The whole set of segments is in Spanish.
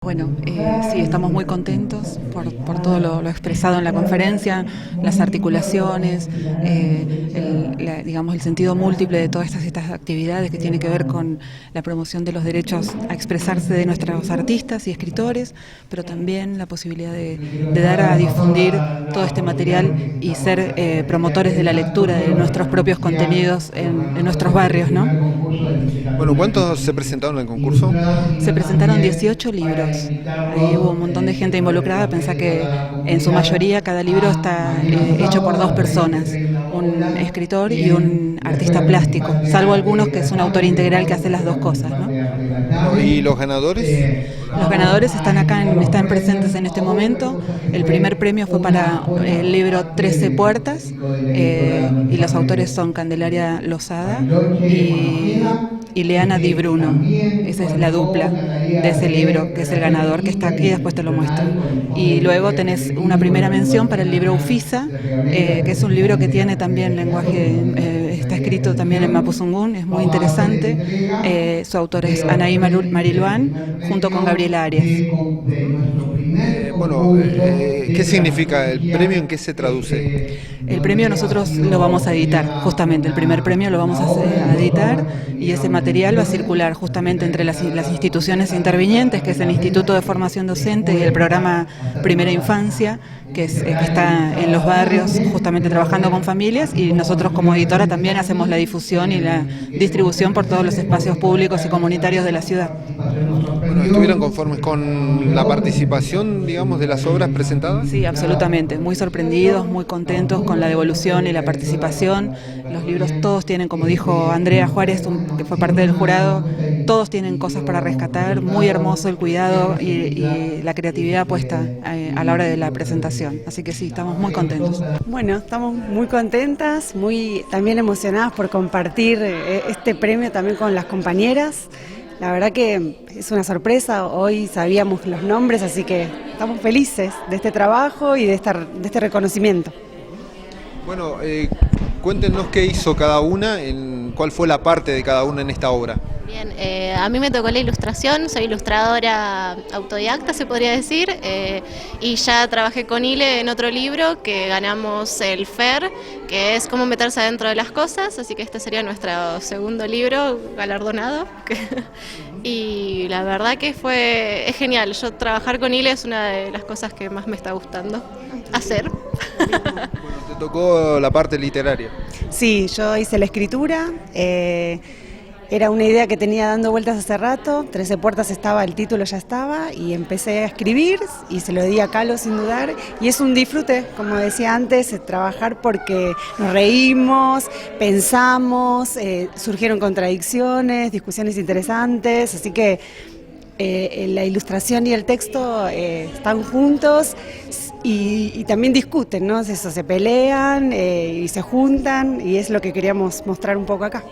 Bueno, sí, estamos muy contentos por todo lo expresado en la conferencia, las articulaciones, digamos, el sentido múltiple de todas estas actividades que tienen que ver con la promoción de los derechos a expresarse de nuestros artistas y escritores, pero también la posibilidad de dar a difundir todo este material y ser promotores de la lectura de nuestros propios contenidos en nuestros barrios, ¿no? Bueno, ¿cuántos se presentaron en el concurso? Se presentaron 18 libros. Ahí hubo un montón de gente involucrada. Pensá que en su mayoría cada libro está hecho por dos personas, un escritor y un artista plástico, salvo algunos que es un autor integral que hace las dos cosas, ¿no? ¿Y los ganadores? Los ganadores están presentes en este momento. El primer premio fue para el libro 13 Puertas y los autores son Candelaria Lozada y Leana Di Bruno. Esa es la dupla de ese libro, que es el ganador, que está aquí, después te lo muestro. Y luego tenés una primera mención para el libro Ufisa, que es un libro que tiene también lenguaje, está escrito también en mapuzungún, es muy interesante. Su autor es Anaí Mariluán, junto con Gabriela Arias. ¿Qué significa el premio? ¿En qué se traduce? El premio nosotros lo vamos a editar, justamente, el primer premio lo vamos a editar y ese material va a circular justamente entre las instituciones intervinientes, que es el Instituto de Formación Docente y el programa Primera Infancia, que está en los barrios justamente trabajando con familias, y nosotros como editora también hacemos la difusión y la distribución por todos los espacios públicos y comunitarios de la ciudad. Bueno, ¿estuvieron conformes con la participación, digamos, de las obras presentadas? Sí, absolutamente, muy sorprendidos, muy contentos con la devolución y la participación. Los libros todos tienen, como dijo Andrea Juárez, que fue parte del jurado, todos tienen cosas para rescatar, muy hermoso el cuidado y la creatividad puesta a la hora de la presentación. Así que sí, estamos muy contentos. Bueno, estamos muy contentas, muy también emocionadas por compartir este premio también con las compañeras. La verdad que es una sorpresa, hoy sabíamos los nombres, así que estamos felices de este trabajo y de este reconocimiento. Bueno, cuéntenos qué hizo cada una, cuál fue la parte de cada una en esta obra. Bien, a mí me tocó la ilustración, soy ilustradora autodidacta, se podría decir, y ya trabajé con Ile en otro libro que ganamos el FER, que es cómo meterse adentro de las cosas, así que este sería nuestro segundo libro galardonado. Y la verdad que es genial, yo trabajar con Ile es una de las cosas que más me está gustando hacer. Bueno, te tocó la parte literaria. Sí, yo hice la escritura. Era una idea que tenía dando vueltas hace rato, 13 Puertas estaba, el título ya estaba, y empecé a escribir y se lo di a Calo sin dudar, y es un disfrute, como decía antes, trabajar porque nos reímos, pensamos, surgieron contradicciones, discusiones interesantes, así que la ilustración y el texto están juntos y también discuten, ¿no? Eso, se pelean y se juntan, y es lo que queríamos mostrar un poco acá.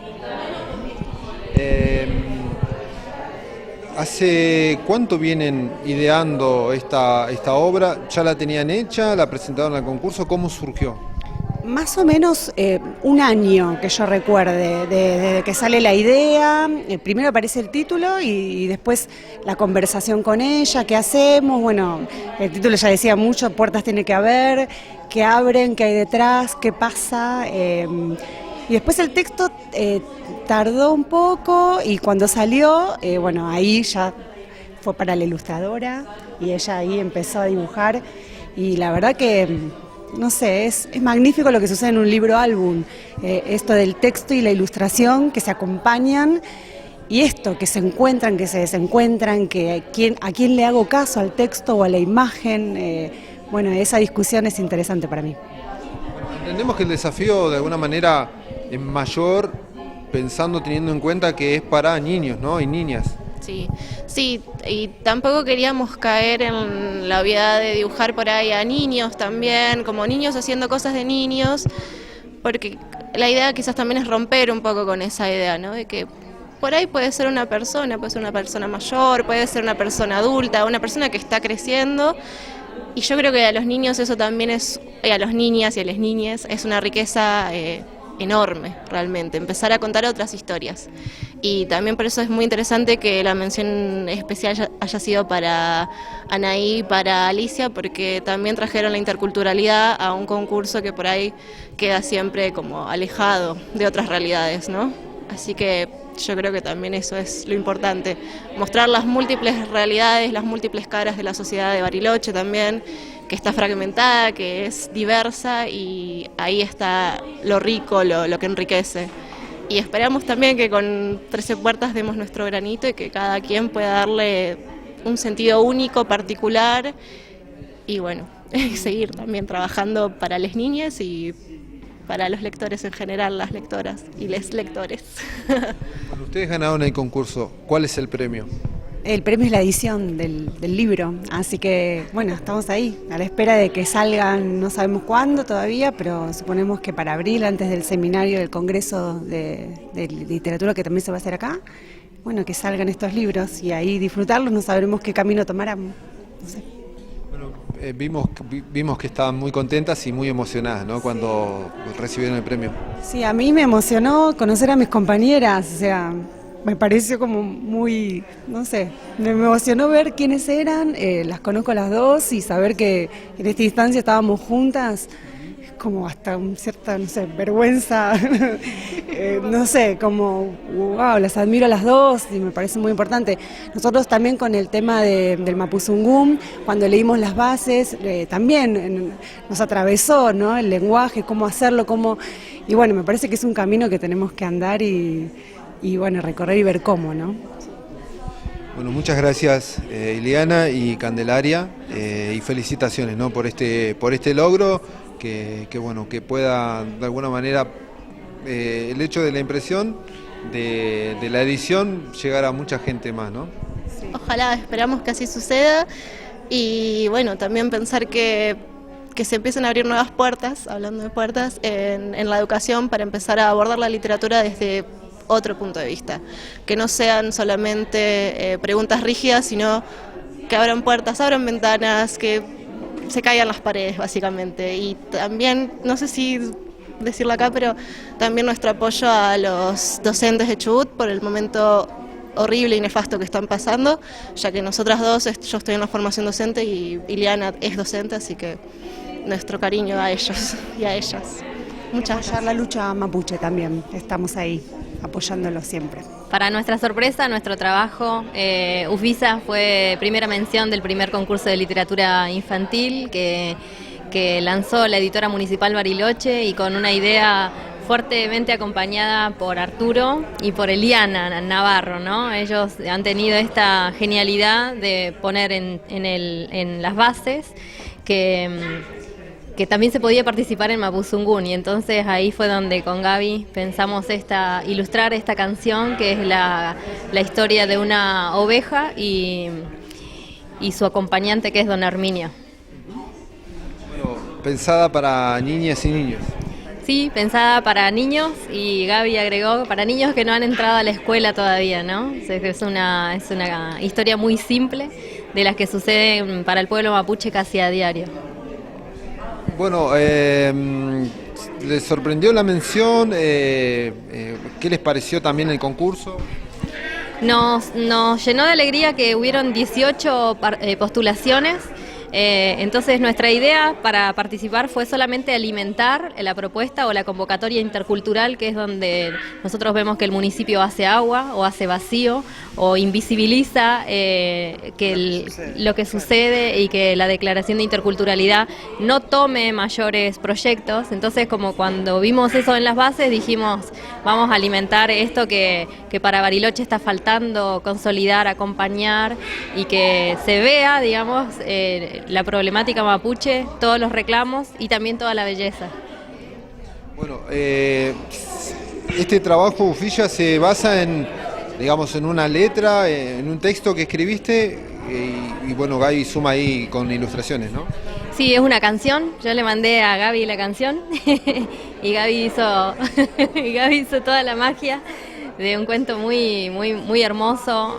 ¿Hace cuánto vienen ideando esta obra? ¿Ya la tenían hecha? ¿La presentaron al concurso? ¿Cómo surgió? Más o menos un año que yo recuerde, desde que sale la idea, primero aparece el título y después la conversación con ella, qué hacemos, bueno, el título ya decía mucho, puertas tiene que haber, qué abren, qué hay detrás, qué pasa. Y después el texto tardó un poco y cuando salió, bueno, ahí ya fue para la ilustradora y ella ahí empezó a dibujar y la verdad que, no sé, es magnífico lo que sucede en un libro álbum, esto del texto y la ilustración que se acompañan y esto, que se encuentran, que se desencuentran, que a quién le hago caso, al texto o a la imagen, bueno, esa discusión es interesante para mí. Entendemos que el desafío de alguna manera es mayor, teniendo en cuenta que es para niños, ¿no? Y niñas. Sí, y tampoco queríamos caer en la obviedad de dibujar por ahí a niños también, como niños haciendo cosas de niños, porque la idea quizás también es romper un poco con esa idea, ¿no? De que por ahí puede ser una persona mayor, puede ser una persona adulta, una persona que está creciendo. Y yo creo que a los niños eso también a los niñas y a las niñas es una riqueza enorme realmente, empezar a contar otras historias. Y también por eso es muy interesante que la mención especial haya sido para Anaí y para Alicia, porque también trajeron la interculturalidad a un concurso que por ahí queda siempre como alejado de otras realidades, ¿no? Así que yo creo que también eso es lo importante, mostrar las múltiples realidades, las múltiples caras de la sociedad de Bariloche también, que está fragmentada, que es diversa, y ahí está lo rico, lo que enriquece. Y esperamos también que con 13 Puertas demos nuestro granito y que cada quien pueda darle un sentido único, particular, y bueno, seguir también trabajando para las niñas y para los lectores en general, las lectoras y les lectores. Bueno, ustedes ganaron el concurso, ¿cuál es el premio? El premio es la edición del libro, así que bueno, estamos ahí, a la espera de que salgan, no sabemos cuándo todavía, pero suponemos que para abril, antes del seminario del Congreso de Literatura que también se va a hacer acá, bueno, que salgan estos libros y ahí disfrutarlos, no sabremos qué camino tomarán, no sé. Bueno, vimos que estaban muy contentas y muy emocionadas, ¿no?, cuando recibieron el premio. Sí, a mí me emocionó conocer a mis compañeras, o sea, me pareció como muy, no sé, me emocionó ver quiénes eran, las conozco a las dos y saber que en esta instancia estábamos juntas, como hasta una cierta, no sé, vergüenza, no sé, como, wow, las admiro a las dos y me parece muy importante. Nosotros también con el tema del Mapuzungún, cuando leímos las bases, también nos atravesó, ¿no?, el lenguaje, cómo hacerlo, y bueno, me parece que es un camino que tenemos que andar y bueno, recorrer y ver cómo, ¿no? Bueno, muchas gracias Ileana y Candelaria, y felicitaciones, ¿no?, por este logro, que bueno, que pueda de alguna manera el hecho de la impresión de la edición llegar a mucha gente más, ¿no? Sí. Ojalá, esperamos que así suceda, y bueno, también pensar que se empiecen a abrir nuevas puertas, hablando de puertas, en la educación, para empezar a abordar la literatura desde otro punto de vista, que no sean solamente preguntas rígidas, sino que abran puertas, abran ventanas, que se caigan las paredes básicamente. Y también, no sé si decirlo acá, pero también nuestro apoyo a los docentes de Chubut por el momento horrible y nefasto que están pasando, ya que nosotras dos, yo estoy en la formación docente y Ileana es docente, así que nuestro cariño a ellos y a ellas. Muchas gracias. Apoyar la lucha mapuche también, estamos ahí, apoyándolo siempre. Para nuestra sorpresa, nuestro trabajo, UFISA fue primera mención del primer concurso de literatura infantil que lanzó la editora municipal Bariloche, y con una idea fuertemente acompañada por Arturo y por Eliana Navarro, ¿no? Ellos han tenido esta genialidad de poner en las bases que también se podía participar en Mapuzungún, y entonces ahí fue donde con Gaby pensamos ilustrar esta canción, que es la historia de una oveja y su acompañante, que es Don Arminio. Bueno, pensada para niñas y niños. Sí, pensada para niños, y Gaby agregó para niños que no han entrado a la escuela todavía, ¿no? Es una historia muy simple, de las que suceden para el pueblo mapuche casi a diario. Bueno, ¿les sorprendió la mención? ¿Qué les pareció también el concurso? Nos llenó de alegría que hubieron 18 postulaciones. Entonces nuestra idea para participar fue solamente alimentar la propuesta o la convocatoria intercultural, que es donde nosotros vemos que el municipio hace agua o hace vacío o invisibiliza lo que sucede, y que la declaración de interculturalidad no tome mayores proyectos. Entonces, como cuando vimos eso en las bases, dijimos, vamos a alimentar esto que para Bariloche está faltando, consolidar, acompañar, y que se vea, digamos, la problemática mapuche, todos los reclamos y también toda la belleza. Bueno, este trabajo, Ufilla, se basa en una letra, en un texto que escribiste, y bueno, Gaby suma ahí con ilustraciones, ¿no? Sí, es una canción. Yo le mandé a Gaby la canción y Gaby hizo toda la magia de un cuento muy, muy, muy hermoso,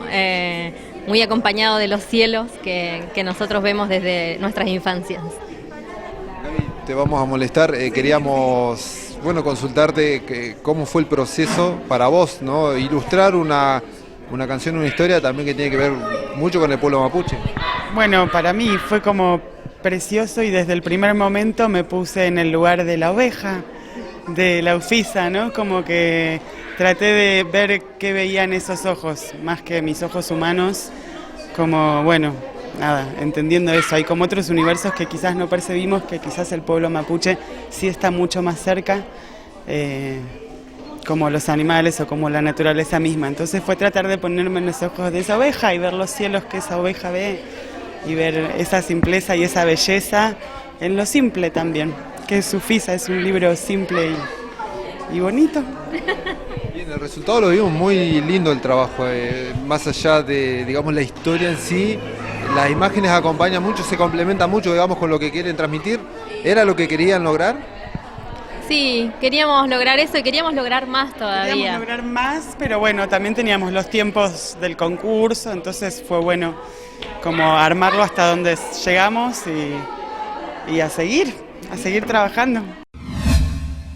muy acompañado de los cielos que nosotros vemos desde nuestras infancias. Gaby, te vamos a molestar, queríamos bueno, consultarte cómo fue el proceso para vos, ¿no? Ilustrar una canción, una historia también que tiene que ver mucho con el pueblo mapuche. Bueno, para mí fue como precioso y desde el primer momento me puse en el lugar de la oveja, de la ufisa, ¿no? Como que traté de ver qué veían esos ojos, más que mis ojos humanos, como, bueno, nada, entendiendo eso. Hay como otros universos que quizás no percibimos, que quizás el pueblo mapuche sí está mucho más cerca, como los animales o como la naturaleza misma. Entonces fue tratar de ponerme en los ojos de esa oveja y ver los cielos que esa oveja ve y ver esa simpleza y esa belleza en lo simple también, que es Ufisa, es un libro simple y bonito. Bien, el resultado lo vimos muy lindo el trabajo, más allá de, digamos, la historia en sí, las imágenes acompañan mucho, se complementan mucho, digamos, con lo que quieren transmitir. ¿Era lo que querían lograr? Sí, queríamos lograr eso y queríamos lograr más todavía. Queríamos lograr más, pero bueno, también teníamos los tiempos del concurso, entonces fue bueno como armarlo hasta donde llegamos y a seguir trabajando.